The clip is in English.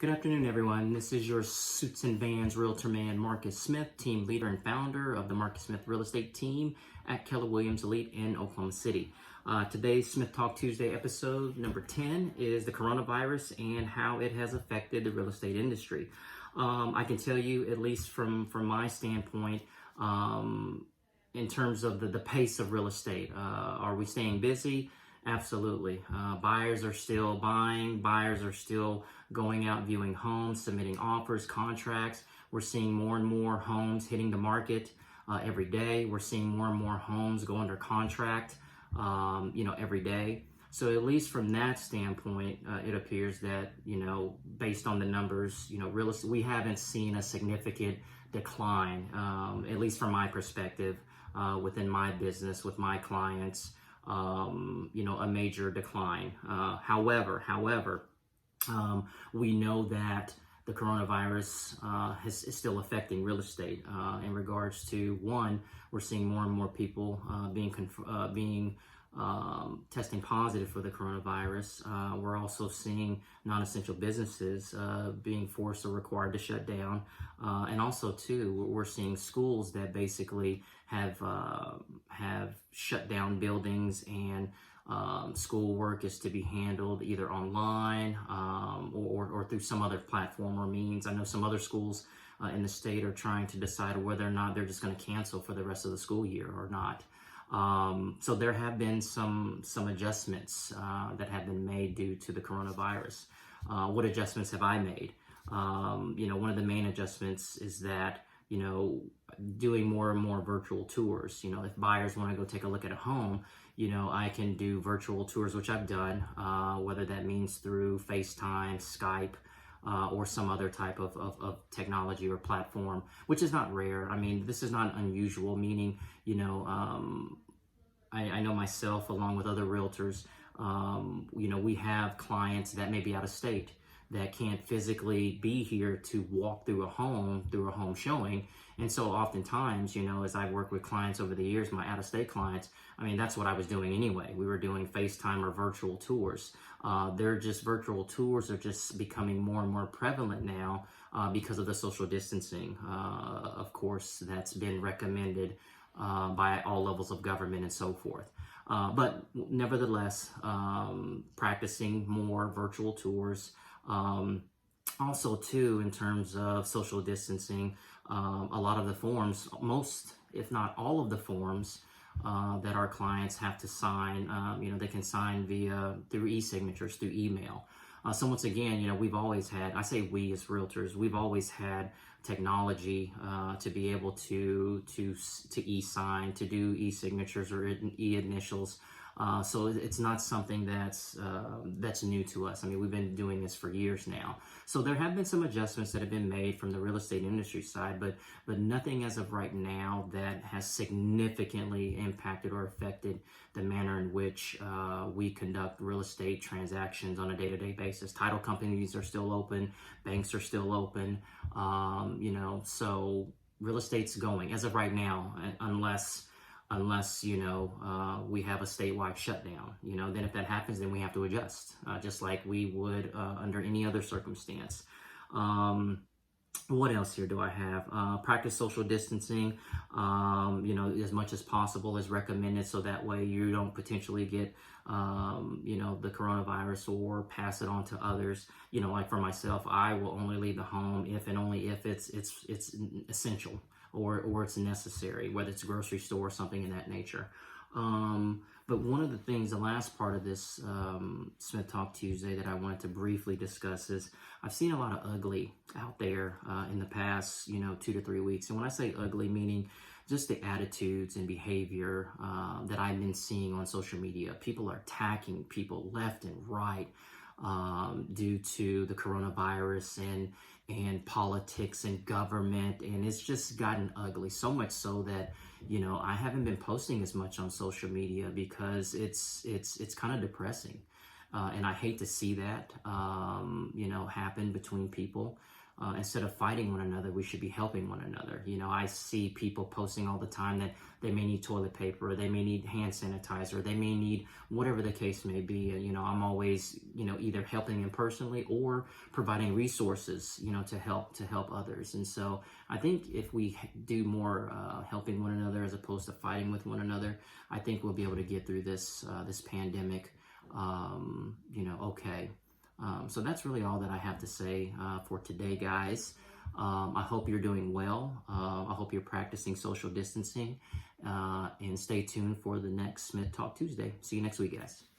Good afternoon, everyone. This is your Suits and Vans Realtor man, Marcus Smith, team leader and founder of the Marcus Smith Real Estate team at Keller Williams Elite in Oklahoma City. Today's Smith Talk Tuesday episode number 10 is the coronavirus and how it has affected the real estate industry. I can tell you, at least from my standpoint, in terms of the pace of real estate, are we staying busy? Absolutely. Buyers are still buying. Buyers are still going out viewing homes, submitting offers, contracts. We're seeing more and more homes hitting the market every day. We're seeing more and more homes go under contract, every day. So at least from that standpoint, it appears that, based on the numbers, real estate, we haven't seen a significant decline, at least from my perspective, within my business with my clients. A major decline. However, we know that the coronavirus is still affecting real estate in regards to, one, we're seeing more and more people being testing positive for the coronavirus. We're also seeing non-essential businesses being forced or required to shut down. And also, too, we're seeing schools that basically have shut down buildings, and schoolwork is to be handled either online or through some other platform or means. I know some other schools in the state are trying to decide whether or not they're just going to cancel for the rest of the school year or not. So there have been some adjustments that have been made due to the coronavirus. What adjustments have I made? One of the main adjustments is that, doing more and more virtual tours. If buyers want to go take a look at a home, I can do virtual tours, which I've done, whether that means through FaceTime, Skype, or some other type of technology or platform, which is not rare. I mean, this is not unusual, meaning, I know myself, along with other realtors, we have clients that may be out of state that can't physically be here to walk through a home showing. And so oftentimes, as I've worked with clients over the years, my out-of-state clients, that's what I was doing anyway. We were doing FaceTime or virtual tours. Virtual tours are just becoming more and more prevalent now because of the social distancing, of course, that's been recommended by all levels of government and so forth. But nevertheless, practicing more virtual tours. Also, too, in terms of social distancing, a lot of the forms, most, if not all of the forms that our clients have to sign, they can sign through e-signatures, through email. So once again, we've always had, I say we as realtors, we've always had technology to be able to e-sign, to do e-signatures or e-initials. So it's not something that's new to us. We've been doing this for years now. So there have been some adjustments that have been made from the real estate industry side, but nothing as of right now that has significantly impacted or affected the manner in which we conduct real estate transactions on a day-to-day basis. Title companies are still open, banks are still open, so real estate's going as of right now, unless we have a statewide shutdown. Then if that happens, then we have to adjust, just like we would under any other circumstance. What else here do I have? Practice social distancing, as much as possible is recommended, so that way you don't potentially get, the coronavirus or pass it on to others. Like for myself, I will only leave the home if and only if it's essential or it's necessary, whether it's a grocery store or something in that nature. But one of the things, the last part of this Smith Talk Tuesday that I wanted to briefly discuss is I've seen a lot of ugly out there in the past, 2 to 3 weeks. And when I say ugly, meaning just the attitudes and behavior that I've been seeing on social media. People are attacking people left and right due to the coronavirus and politics and government, and it's just gotten ugly, so much so that I haven't been posting as much on social media because it's kind of depressing. And I hate to see that, happen between people. Instead of fighting one another, we should be helping one another. I see people posting all the time that they may need toilet paper, or they may need hand sanitizer, or they may need whatever the case may be. I'm always, either helping them personally or providing resources, to help others. And so I think if we do more helping one another as opposed to fighting with one another, I think we'll be able to get through this pandemic, okay. So that's really all that I have to say for today, guys. I hope you're doing well. I hope you're practicing social distancing, and stay tuned for the next Smith Talk Tuesday. See you next week, guys.